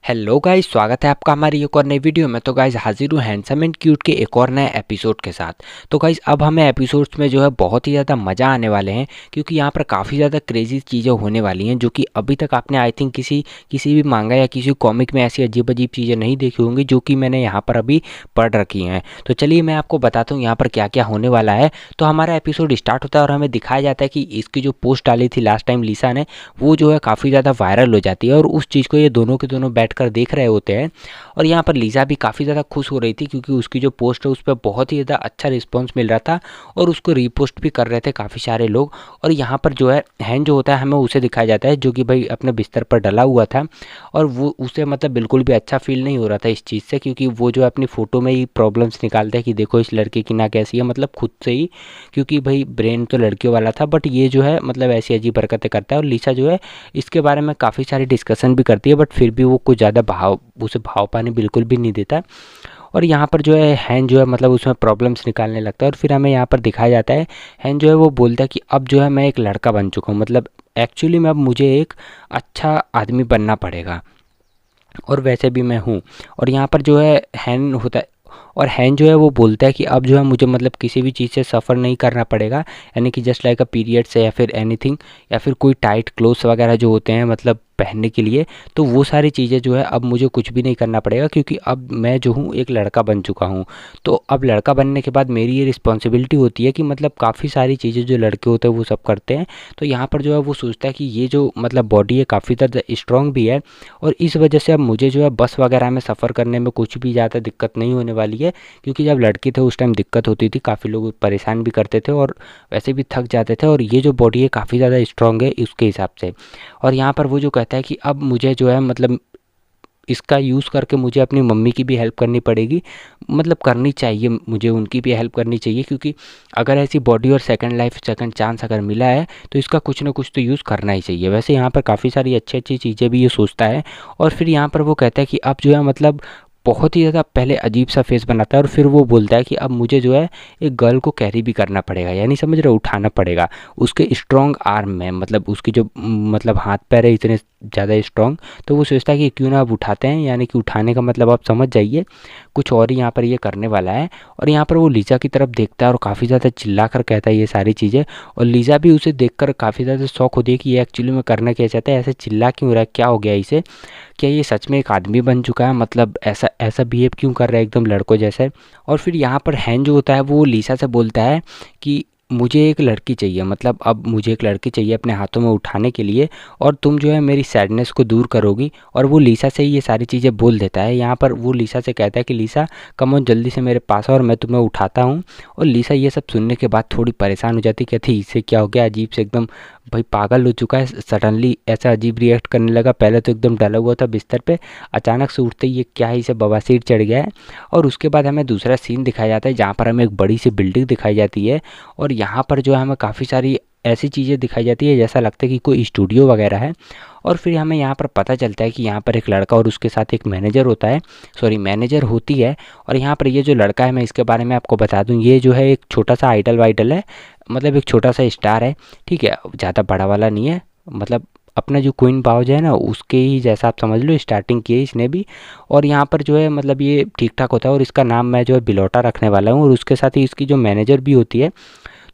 Hello guys, स्वागत है आपका हमारी एक और नई वीडियो में। तो गाइस हाजिर हूँ हैंडसम एंड क्यूट के एक और नए एपिसोड के साथ। तो गाइस अब हमें एपिसोड्स में जो है बहुत ही ज़्यादा मज़ा आने वाले हैं, क्योंकि यहाँ पर काफ़ी ज़्यादा क्रेजी चीज़ें होने वाली हैं जो कि अभी तक आपने आई थिंक किसी भी मांगा या किसी कॉमिक में ऐसी अजीब अजीब चीज़ें नहीं देखी होंगी जो कि मैंने यहाँ पर अभी पढ़ रखी हैं। तो चलिए मैं आपको बताता हूँ यहाँ पर क्या क्या होने वाला है। तो हमारा एपिसोड स्टार्ट होता है और हमें दिखाया जाता है कि इसकी जो पोस्ट डाली थी लास्ट टाइम लीसा ने, वो जो है काफ़ी ज़्यादा वायरल हो जाती है और उस चीज़ को ये दोनों के दोनों बैठकर देख रहे होते हैं। और यहाँ पर लीसा भी काफ़ी ज़्यादा खुश हो रही थी, क्योंकि उसकी जो पोस्ट है उस पर बहुत ही ज़्यादा अच्छा रिस्पॉन्स मिल रहा था और उसको रीपोस्ट भी कर रहे थे काफ़ी सारे लोग। और यहाँ पर जो है हैन जो होता है हमें उसे दिखाया जाता है, जो कि भाई अपने बिस्तर पर डला हुआ था और वो उसे मतलब बिल्कुल भी अच्छा फील नहीं हो रहा था इस चीज़ से, क्योंकि वो जो है अपनी फ़ोटो में ही प्रॉब्लम्स निकालता है कि देखो इस लड़के की ना कैसी है, मतलब खुद से ही, क्योंकि भाई ब्रेन तो लड़कियों वाला था बट ये जो है मतलब ऐसी अजीब हरकतें करता है। और लीसा जो है इसके बारे में काफ़ी सारी डिस्कशन भी करती है, बट फिर भी वो कुछ ज़्यादा उसे भाव पानी बिल्कुल भी नहीं देता। और यहाँ पर जो है हैन जो है मतलब उसमें प्रॉब्लम्स निकालने लगता है। और फिर हमें यहाँ पर दिखाया जाता है हैन जो है वो बोलता है कि अब जो है मैं एक लड़का बन चुका हूँ, मतलब एक्चुअली में अब मुझे एक अच्छा आदमी बनना पड़ेगा और वैसे भी मैं हूँ। और यहाँ पर जो है हैन होता है और हैन जो है वो बोलता है कि अब जो है मुझे मतलब किसी भी चीज़ से सफ़र नहीं करना पड़ेगा, यानी कि जस्ट लाइक अ पीरियड से या फिर एनीथिंग, या फिर कोई टाइट क्लोथ्स वगैरह जो होते हैं मतलब पहनने के लिए, तो वो सारी चीज़ें जो है अब मुझे कुछ भी नहीं करना पड़ेगा, क्योंकि अब मैं जो हूँ एक लड़का बन चुका हूँ। तो अब लड़का बनने के बाद मेरी ये रिस्पॉन्सिबिलिटी होती है कि मतलब काफ़ी सारी चीज़ें जो लड़के होते हैं वो सब करते हैं। तो यहाँ पर जो है वो सोचता है कि ये जो मतलब बॉडी है काफ़ी ज़्यादा स्ट्रॉन्ग भी है और इस वजह से अब मुझे जो है बस वगैरह में सफ़र करने में कुछ भी ज़्यादा दिक्कत नहीं होने वाली है, क्योंकि जब लड़के थे उस टाइम दिक्कत होती थी, काफ़ी लोग परेशान भी करते थे और वैसे भी थक जाते थे। और ये जो बॉडी है काफ़ी ज़्यादा स्ट्रॉन्ग है उसके हिसाब से। और यहाँ पर वो जो कहता है कि अब मुझे जो है मतलब इसका यूज़ करके मुझे अपनी मम्मी की भी हेल्प करनी पड़ेगी, मतलब करनी चाहिए, मुझे उनकी भी हेल्प करनी चाहिए, क्योंकि अगर ऐसी बॉडी और सेकंड लाइफ सेकंड चांस अगर मिला है तो इसका कुछ ना कुछ तो यूज़ करना ही चाहिए। वैसे यहाँ पर काफ़ी सारी अच्छी अच्छी चीज़ें भी ये सोचता है। और फिर यहाँ पर वो कहता है कि अब जो है मतलब बहुत ही ज़्यादा पहले अजीब सा फेस बनाता है और फिर वो बोलता है कि अब मुझे जो है एक गर्ल को कैरी भी करना पड़ेगा, यानी समझ रहे हो, उठाना पड़ेगा उसके स्ट्रॉन्ग आर्म में, मतलब उसकी जो मतलब हाथ पैर है इतने ज़्यादा स्ट्रॉन्ग। तो वो सोचता है कि क्यों ना अब उठाते हैं, यानी कि उठाने का मतलब आप समझ जाइए कुछ और ही यहाँ पर ये करने वाला है। और यहाँ पर वो लीजा की तरफ देखता है और काफ़ी ज़्यादा चिल्ला कर कहता है ये सारी चीज़ें। और लीजा भी उसे देखकर काफ़ी ज़्यादा शौक होती है कि ये एक्चुअली में करना क्या चाहता है, ऐसे चिल्ला क्यों रहा है, क्या हो गया इसे, क्या ये सच में एक आदमी बन चुका है, मतलब ऐसा ऐसा बिहेव क्यों कर रहा है एकदम लड़कों जैसे। और फिर यहाँ पर हैन जो होता है वो लीसा से बोलता है कि मुझे एक लड़की चाहिए, मतलब अब मुझे एक लड़की चाहिए अपने हाथों में उठाने के लिए, और तुम जो है मेरी सैडनेस को दूर करोगी। और वो लीसा से ही ये सारी चीज़ें बोल देता है। यहाँ पर वो लीसा से कहता है कि लीसा कम ऑन जल्दी से मेरे पास आओ और मैं तुम्हें उठाता हूँ। और लीसा ये सब सुनने के बाद थोड़ी परेशान हो जाती, कहती इससे क्या हो गया, अजीब से एकदम भाई पागल हो चुका है, सडनली ऐसा अजीब रिएक्ट करने लगा, पहले तो एकदम डला हुआ था बिस्तर पे, अचानक से उठते ही ये क्या ही से बवासीर चढ़ गया है। और उसके बाद हमें दूसरा सीन दिखाया जाता है जहाँ पर हमें एक बड़ी सी बिल्डिंग दिखाई जाती है और यहाँ पर जो है हमें काफ़ी सारी ऐसी चीज़ें दिखाई जाती है जैसा लगता है कि कोई स्टूडियो वगैरह है। और फिर हमें यहाँ पर पता चलता है कि यहाँ पर एक लड़का और उसके साथ एक मैनेजर होता है, सॉरी मैनेजर होती है। और यहाँ पर ये जो लड़का है मैं इसके बारे में आपको बता दूँ, ये जो है एक छोटा सा आइडल वाइडल है, मतलब एक छोटा सा स्टार है, ठीक है, ज़्यादा बड़ा वाला नहीं है, मतलब अपना जो क्वीन बाउज है ना उसके ही जैसा आप समझ लो, स्टार्टिंग की है इसने भी। और यहाँ पर जो है मतलब ये ठीक ठाक होता है और इसका नाम मैं जो है बिलोटा रखने वाला हूँ, और उसके साथ ही इसकी जो मैनेजर भी होती है।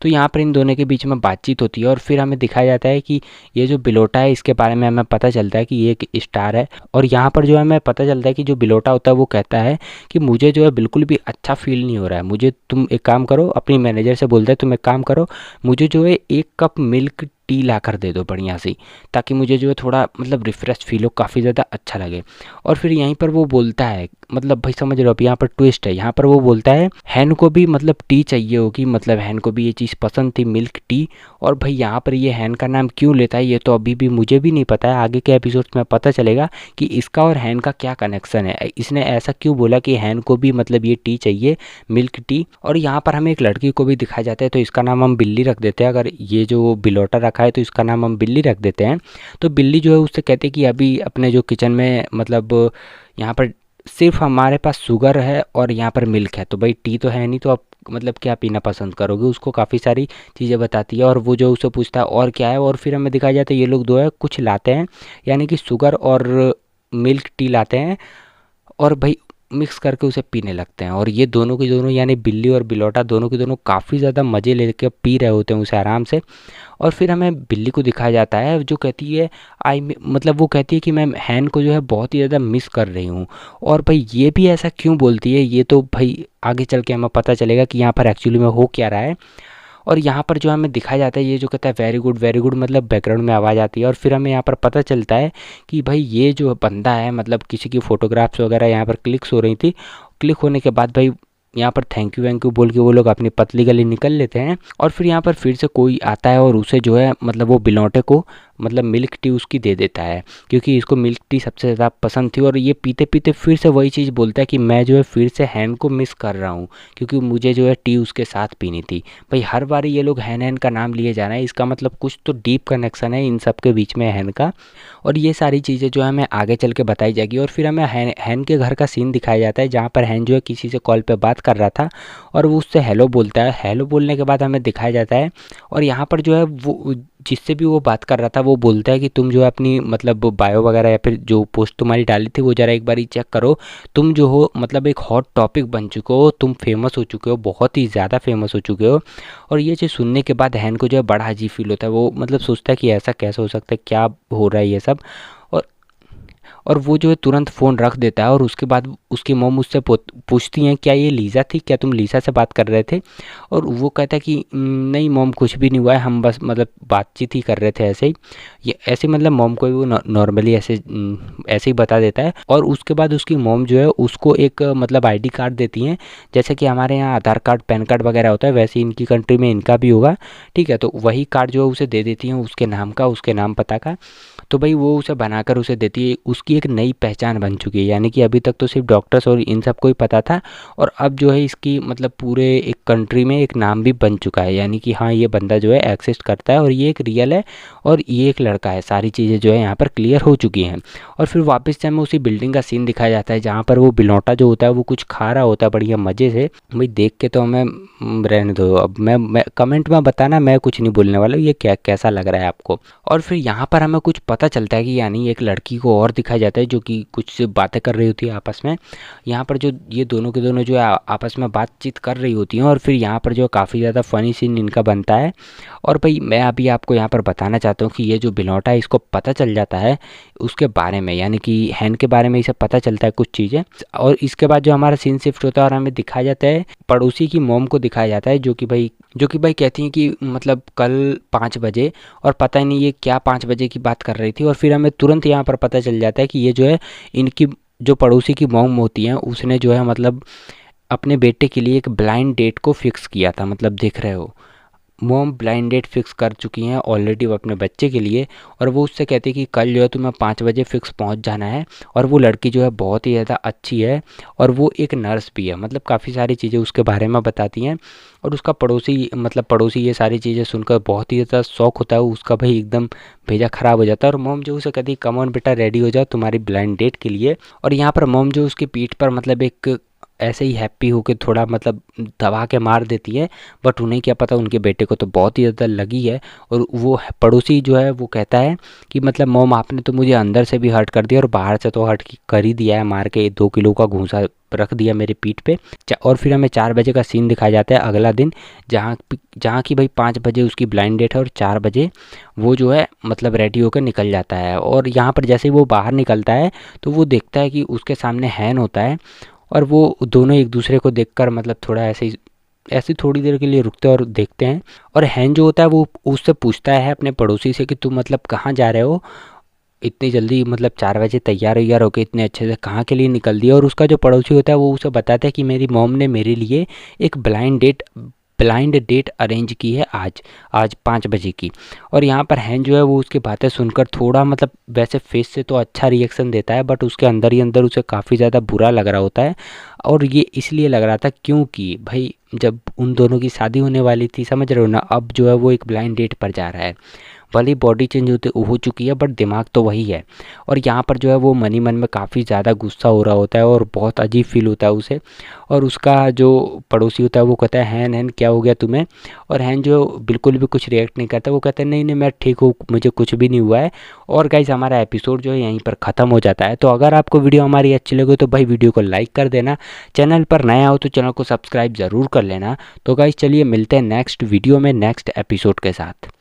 तो यहाँ पर इन दोनों के बीच में बातचीत होती है और फिर हमें दिखाया जाता है कि ये जो बिलोटा है इसके बारे में हमें पता चलता है कि ये एक स्टार है। और यहाँ पर जो है हमें पता चलता है कि जो बिलोटा होता है वो कहता है कि मुझे जो है बिल्कुल भी अच्छा फील नहीं हो रहा है, मुझे तुम एक काम करो, अपनी मैनेजर से बोलता है तुम एक काम करो, मुझे जो है एक कप मिल्क टी ला कर दे दो बढ़िया सी, ताकि मुझे जो है थोड़ा मतलब रिफ़्रेश फील हो, काफ़ी ज़्यादा अच्छा लगे। और फिर यहीं पर वो बोलता है, मतलब भाई समझ रहे हो, अब यहाँ पर ट्विस्ट है, यहाँ पर वो बोलता है हैन को भी मतलब टी चाहिए होगी, मतलब हैन को भी ये चीज़ पसंद थी मिल्क टी। और भाई यहाँ पर ये हैन का नाम क्यों लेता है ये तो अभी भी मुझे भी नहीं पता है, आगे के एपिसोड्स में पता चलेगा कि इसका और हैन का क्या कनेक्शन है, इसने ऐसा क्यों बोला कि हैन को भी मतलब ये टी चाहिए, मिल्क टी। और यहाँ पर हमें एक लड़की को भी दिखाया जाता है, तो इसका नाम हम बिल्ली रख देते हैं, अगर ये जो बिलोटा रखा है तो इसका नाम हम बिल्ली रख देते हैं। तो बिल्ली जो है उससे कहते हैं कि अभी अपने जो किचन में मतलब यहाँ पर सिर्फ हमारे पास शुगर है और यहाँ पर मिल्क है, तो भाई टी तो है नहीं, तो आप मतलब क्या पीना पसंद करोगे। उसको काफ़ी सारी चीज़ें बताती है और वो जो उसे पूछता है और क्या है, और फिर हमें दिखाया जाता है ये लोग दो है कुछ लाते हैं, यानी कि शुगर और मिल्क टी लाते हैं और भाई मिक्स करके उसे पीने लगते हैं। और ये दोनों के दोनों यानी बिल्ली और बिलौटा दोनों के दोनों काफ़ी ज़्यादा मज़े लेके पी रहे होते हैं उसे आराम से। और फिर हमें बिल्ली को दिखाया जाता है जो कहती है मतलब वो कहती है कि मैं हैन को जो है बहुत ही ज़्यादा मिस कर रही हूँ। और भाई ये भी ऐसा क्यों बोलती है, ये तो भाई आगे चल के हमें पता चलेगा कि यहाँ पर एक्चुअली में हो क्या रहा है। और यहाँ पर जो हमें दिखाया जाता है ये जो कहता है वेरी गुड मतलब बैकग्राउंड में आवाज़ आती है। और फिर हमें यहाँ पर पता चलता है कि भाई ये जो बंदा है मतलब किसी की फ़ोटोग्राफ्स वगैरह यहाँ पर क्लिक्स हो रही थी। क्लिक होने के बाद भाई यहाँ पर थैंक यू वैंक यू बोल के वो लोग अपनी पतली गली निकल लेते हैं। और फिर यहाँ पर फिर से कोई आता है और उसे जो है मतलब वो बिलौटे को मतलब मिल्क टी उसकी दे देता है, क्योंकि इसको मिल्क टी सबसे ज़्यादा पसंद थी। और ये पीते पीते फिर से वही चीज़ बोलता है कि मैं जो है फिर से हैन को मिस कर रहा हूँ, क्योंकि मुझे जो है टी उसके साथ पीनी थी। भाई हर बार ये लोग हैन हैन का नाम लिए जा रहे हैं, इसका मतलब कुछ तो डीप कनेक्शन है इन सब के बीच में हैन का। और ये सारी चीज़ें जो है हमें आगे चल के बताई जाएगी। और फिर हमें हैन के घर का सीन दिखाया जाता है जहाँ पर हैन जो है किसी से कॉल पे बात कर रहा था और वो उससे हेलो बोलता है। हेलो बोलने के बाद हमें दिखाया जाता है और यहाँ पर जो है वो जिससे भी वो बात कर रहा था वो बोलता है कि तुम जो है अपनी मतलब बायो वगैरह या फिर जो पोस्ट तुम्हारी डाली थी वो ज़रा एक बार चेक करो। तुम जो हो मतलब एक हॉट टॉपिक बन चुके हो, तुम फेमस हो चुके हो, बहुत ही ज़्यादा फेमस हो चुके हो। और ये चीज़ सुनने के बाद हैन को जो है बड़ा अजीब फील होता है। वो मतलब सोचता है कि ऐसा कैसे हो सकता है, क्या हो रहा है ये सब। और और वो जो है तुरंत फ़ोन रख देता है। और उसके बाद उसकी मॉम उससे पूछती हैं क्या ये लीज़ा थी, क्या तुम लीज़ा से बात कर रहे थे? और वो कहता है कि नहीं मॉम कुछ भी नहीं हुआ है, हम बस मतलब बातचीत ही कर रहे थे ऐसे ही। ये ऐसे मतलब मॉम को वो नॉर्मली ऐसे ही बता देता है। और उसके बाद उसकी मॉम जो है उसको एक मतलब आईडी कार्ड देती हैं, जैसे कि हमारे यहाँ आधार कार्ड पैन कार्ड वगैरह होता है वैसे इनकी कंट्री में इनका भी होगा, ठीक है। तो वही कार्ड जो है उसे दे देती हैं उसके नाम का, उसके नाम पता का। तो भाई वो उसे बनाकर उसे देती है, उसकी एक नई पहचान बन चुकी है। यानी कि अभी तक तो सिर्फ डॉक्टर्स और इन सबको ही पता था, और अब जो है इसकी मतलब पूरे एक कंट्री में एक नाम भी बन चुका है। यानी कि हाँ ये बंदा जो है एग्जिस्ट करता है और ये एक रियल है और ये एक लड़का है। सारी चीज़ें जो है यहाँ पर क्लियर हो चुकी हैं। और फिर वापस से हमें उसी बिल्डिंग का सीन दिखाया जाता है जहाँ पर वो बिलौटा जो होता है वो कुछ खा रहा होता है बढ़िया मज़े से। भाई देख के तो हमें रहने दो, अब मैं कमेंट में बताना, मैं कुछ नहीं बोलने वाला, ये क्या कैसा लग रहा है आपको। और फिर यहाँ पर हमें कुछ पता चलता है कि यानी एक लड़की को और दिखाया जाता है जो कि कुछ बातें कर रही होती है आपस में। यहाँ पर जो ये दोनों के दोनों जो है आपस में बातचीत कर रही होती हैं। और फिर यहाँ पर जो काफ़ी ज़्यादा फ़नी सीन इनका बनता है। और भाई मैं अभी आपको यहाँ पर बताना चाहता हूँ कि ये जो बिलौटा है इसको पता चल जाता है उसके बारे में, यानी कि हैन के बारे में इसे पता चलता है कुछ चीज़ें। और इसके बाद जो हमारा सीन शिफ्ट होता है और हमें दिखाया जाता है पड़ोसी की मॉम को दिखाया जाता है, जो कि भाई कहती हैं कि मतलब कल 5 बजे, और पता ही नहीं ये क्या 5 बजे की बात कर रही थी। और फिर हमें तुरंत यहाँ पर पता चल जाता है कि ये जो है इनकी जो पड़ोसी की मॉम होती हैं उसने जो है मतलब अपने बेटे के लिए एक ब्लाइंड डेट को फिक्स किया था। मतलब देख रहे हो मॉम ब्लाइंड डेट फिक्स कर चुकी हैं ऑलरेडी वो अपने बच्चे के लिए। और वो उससे कहती है कि कल जो है तुम्हें 5 बजे फिक्स पहुंच जाना है। और वो लड़की जो है बहुत ही ज़्यादा अच्छी है और वो एक नर्स भी है, मतलब काफ़ी सारी चीज़ें उसके बारे में बताती हैं। और उसका पड़ोसी ये सारी चीज़ें सुनकर बहुत ही ज़्यादा शौक होता है उसका, भाई एकदम भेजा ख़राब हो जाता है। और मॉम जो उसे कहती है कम ऑन बेटा रेडी हो जाओ तुम्हारी ब्लाइंड डेट के लिए। और यहाँ पर मॉम जो उसकी पीठ पर मतलब एक ऐसे ही हैप्पी होके थोड़ा मतलब दबा के मार देती है, बट उन्हें क्या पता उनके बेटे को तो बहुत ही ज़्यादा लगी है। और वो पड़ोसी जो है वो कहता है कि मतलब मॉम आपने तो मुझे अंदर से भी हर्ट कर दिया और बाहर से तो हर्ट कर ही दिया है, मार के 2 किलो का घूंसा रख दिया मेरे पीठ पे। और फिर हमें 4 बजे का सीन दिखाया जाता है अगला दिन, जहाँ की भाई 5 बजे उसकी ब्लाइंड डेट है और 4 बजे वो जो है मतलब रेडी होकर निकल जाता है। और यहाँ पर जैसे ही वो बाहर निकलता है तो वो देखता है कि उसके सामने हैन होता है। और वो दोनों एक दूसरे को देखकर मतलब थोड़ा ऐसे थोड़ी देर के लिए रुकते हैं और देखते हैं। और हैन जो होता है वो उससे पूछता है अपने पड़ोसी से कि तुम मतलब कहाँ जा रहे हो इतनी जल्दी, मतलब 4 बजे तैयार होकर इतने अच्छे से कहाँ के लिए निकल दिया। और उसका जो पड़ोसी होता है वो उसे बताता है कि मेरी मॉम ने मेरे लिए एक ब्लाइंड डेट अरेंज की है आज 5 बजे की। और यहाँ पर हैन जो है वो उसकी बातें सुनकर थोड़ा मतलब वैसे फेस से तो अच्छा रिएक्शन देता है, बट उसके अंदर ही अंदर उसे काफ़ी ज़्यादा बुरा लग रहा होता है। और ये इसलिए लग रहा था क्योंकि भाई जब उन दोनों की शादी होने वाली थी, समझ रहे हो ना, अब जो है वो एक ब्लाइंड डेट पर जा रहा है। भले बॉडी चेंज हो चुकी है बट दिमाग तो वही है। और यहाँ पर जो है वो मन ही मन में काफ़ी ज़्यादा गुस्सा हो रहा होता है और बहुत अजीब फील होता है उसे। और उसका जो पड़ोसी होता है वो कहता है हैन हैन क्या हो गया तुम्हें। और हैन जो बिल्कुल भी कुछ रिएक्ट नहीं करता, वो कहता है नहीं नहीं मैं ठीक हूँ, मुझे कुछ भी नहीं हुआ है। और गाइज हमारा एपिसोड जो है यहीं पर ख़त्म हो जाता है। तो अगर आपको वीडियो हमारी अच्छी लगे तो भाई वीडियो को लाइक कर देना, चैनल पर नया हो तो चैनल को सब्सक्राइब ज़रूर कर लेना। तो गाइज चलिए मिलते हैं नेक्स्ट वीडियो में नेक्स्ट एपिसोड के साथ।